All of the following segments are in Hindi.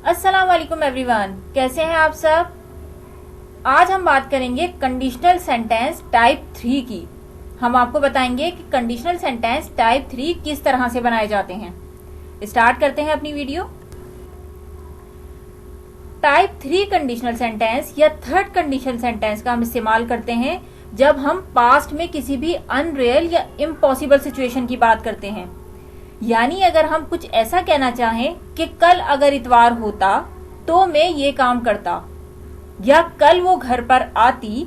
अस्सलाम वालेकुम एवरीवन, कैसे हैं आप सब। आज हम बात करेंगे कंडीशनल सेंटेंस टाइप 3 की। हम आपको बताएंगे कि कंडीशनल सेंटेंस टाइप 3 किस तरह से बनाए जाते हैं। स्टार्ट करते हैं अपनी वीडियो। टाइप 3 कंडीशनल सेंटेंस या थर्ड कंडीशनल सेंटेंस का हम इस्तेमाल करते हैं जब हम पास्ट में किसी भी अनरियल या इम्पॉसिबल सिचुएशन की बात करते हैं। यानी अगर हम कुछ ऐसा कहना चाहें कि कल अगर इतवार होता तो मैं ये काम करता, या कल वो घर पर आती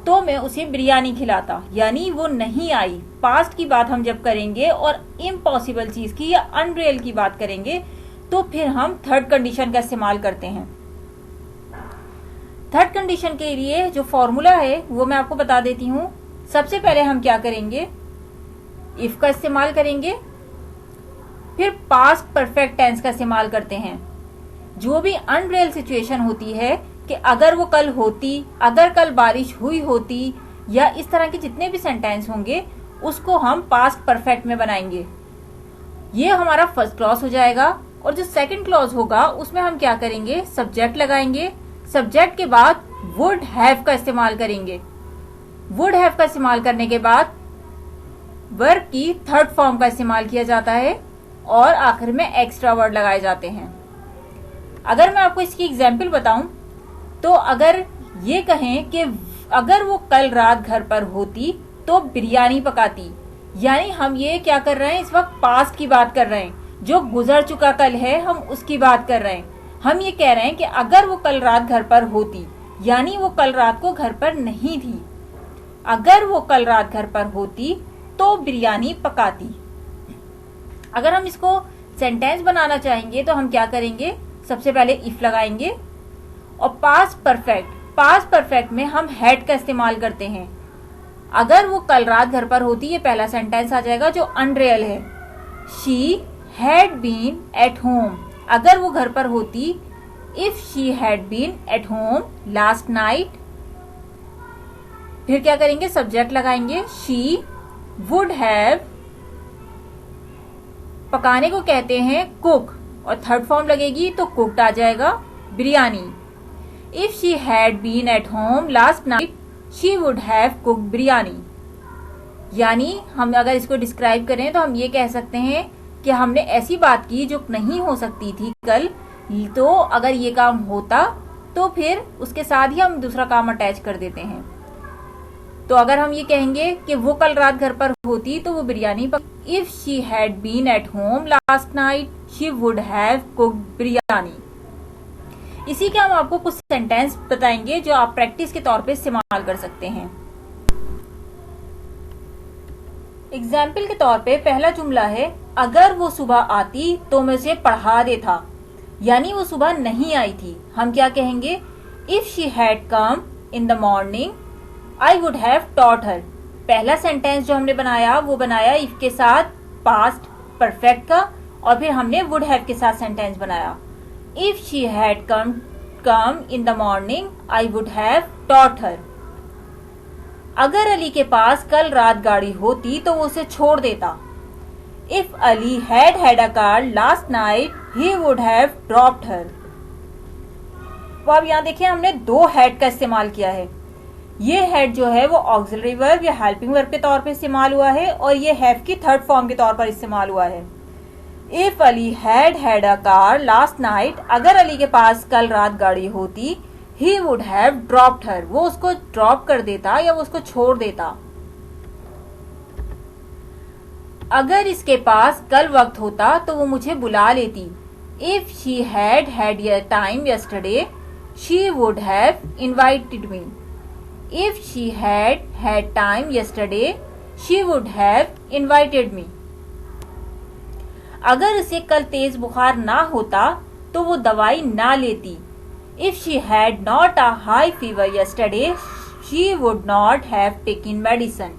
तो मैं उसे बिरयानी खिलाता, यानी वो नहीं आई। पास्ट की बात हम जब करेंगे और इम्पॉसिबल चीज की या अनरियल की बात करेंगे तो फिर हम थर्ड कंडीशन का इस्तेमाल करते हैं। थर्ड कंडीशन के लिए जो फॉर्मूला है वो मैं आपको बता देती हूँ। सबसे पहले हम क्या करेंगे, इफ का इस्तेमाल करेंगे, फिर पास्ट परफेक्ट टेंस का इस्तेमाल करते हैं। जो भी अनरियल सिचुएशन होती है कि अगर वो कल होती, अगर कल बारिश हुई होती, या इस तरह के जितने भी सेंटेंस होंगे उसको हम पास्ट परफेक्ट में बनाएंगे। ये हमारा फर्स्ट क्लॉज हो जाएगा। और जो सेकंड क्लॉज होगा उसमें हम क्या करेंगे, सब्जेक्ट लगाएंगे। सब्जेक्ट के बाद वुड हैव का इस्तेमाल करेंगे। वुड हैव का इस्तेमाल करने के बाद वर्ब की थर्ड फॉर्म का इस्तेमाल किया जाता है और आखिर में एक्स्ट्रा वर्ड लगाए जाते हैं। अगर मैं आपको इसकी एग्जाम्पल बताऊं तो अगर ये कहें कि अगर वो कल रात घर पर होती तो बिरयानी पकाती, यानी हम ये क्या कर रहे हैं, इस वक्त पास्ट की बात कर रहे हैं। जो गुजर चुका कल है हम उसकी बात कर रहे हैं। हम ये कह रहे हैं कि अगर वो कल रात घर पर होती, यानी वो कल रात को घर पर नहीं थी। अगर वो कल रात घर पर होती तो बिरयानी पकाती। अगर हम इसको सेंटेंस बनाना चाहेंगे तो हम क्या करेंगे, सबसे पहले इफ लगाएंगे और पास्ट परफेक्ट में हम हैड का इस्तेमाल करते हैं। अगर वो कल रात घर पर होती, ये पहला सेंटेंस आ जाएगा जो अनरियल है। She had been at home, अगर वो घर पर होती, if she had been at home last night. फिर क्या करेंगे, सब्जेक्ट लगाएंगे, शी वुड हैव, पकाने को कहते हैं कुक, और थर्ड फॉर्म लगेगी तो कुक्ड आ जाएगा, biryani. If she had been at home last night she would have cooked biryani. यानी हम अगर इसको डिस्क्राइब करें तो हम ये कह सकते हैं कि हमने ऐसी बात की जो नहीं हो सकती थी कल, तो अगर ये काम होता तो फिर उसके साथ ही हम दूसरा काम अटैच कर देते हैं। तो अगर हम ये कहेंगे कि वो कल रात घर पर होती तो वो biryani if she had been at home last night she would have cooked biryani. इसी के हम आपको कुछ सेंटेंस बताएंगे जो आप प्रैक्टिस के तौर पे इस्तेमाल कर सकते हैं। एग्जाम्पल के तौर पे पहला जुमला है, अगर वो सुबह आती तो मैं उसे पढ़ा देता, यानी वो सुबह नहीं आई थी। हम क्या कहेंगे, if she had come in the morning I would have taught हर। पहला सेंटेंस जो हमने बनाया वो बनाया इफ के साथ पास्ट परफेक्ट का, और फिर हमने वुड हैव के साथ सेंटेंस बनाया, if she had come in the morning I would have taught हर। अगर अली के पास कल रात गाड़ी होती तो वो उसे छोड़ देता, if Ali had a car last night he would have dropped her. तो अब यहाँ देखिए हमने दो हैड का इस्तेमाल किया है। ये हैड जो है वो ऑक्सिलरी वर्ब या हेल्पिंग वर्ब के तौर पे इस्तेमाल हुआ है, और ये हैव की थर्ड फॉर्म के तौर पर इस्तेमाल हुआ है। If Ali had a car last night, अगर अली के पास कल रात गाड़ी होती, ही वुड हैव ड्रॉप्ड हर, वो उसको ड्रॉप कर देता या वो उसको छोड़ देता। अगर इसके पास कल वक्त होता तो वो मुझे बुला लेती, if she had time yesterday she would have invited me. If she had time yesterday, she would have invited me. अगर उसे कल तेज बुखार ना होता तो वो दवाई ना लेती, If she had not a high fever yesterday, she would not have taken medicine.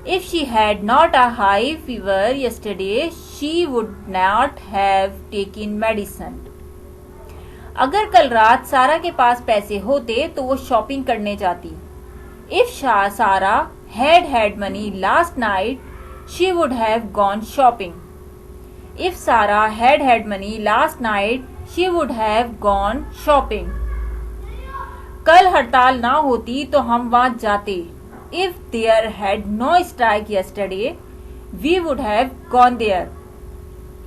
If she had not a high fever yesterday, she would not have taken medicine. अगर कल रात सारा के पास पैसे होते तो वो शॉपिंग करने जाती, इफ सारा had money last night she would have gone shopping. If Sarah had had money last night, she would have gone shopping. कल हड़ताल ना होती तो हम वहां जाते। If there had no strike yesterday we would have gone there.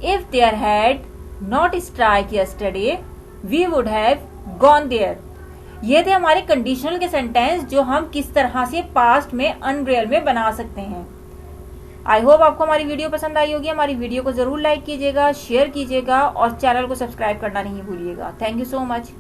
If there had not strike yesterday we would have gone there. ये थे हमारे कंडीशनल के सेंटेंस जो हम किस तरह से पास्ट में अनरियल में बना सकते हैं। आई होप आपको हमारी वीडियो पसंद आई होगी। हमारी वीडियो को जरूर लाइक कीजिएगा, शेयर कीजिएगा और चैनल को सब्सक्राइब करना नहीं भूलिएगा। Thank you so much.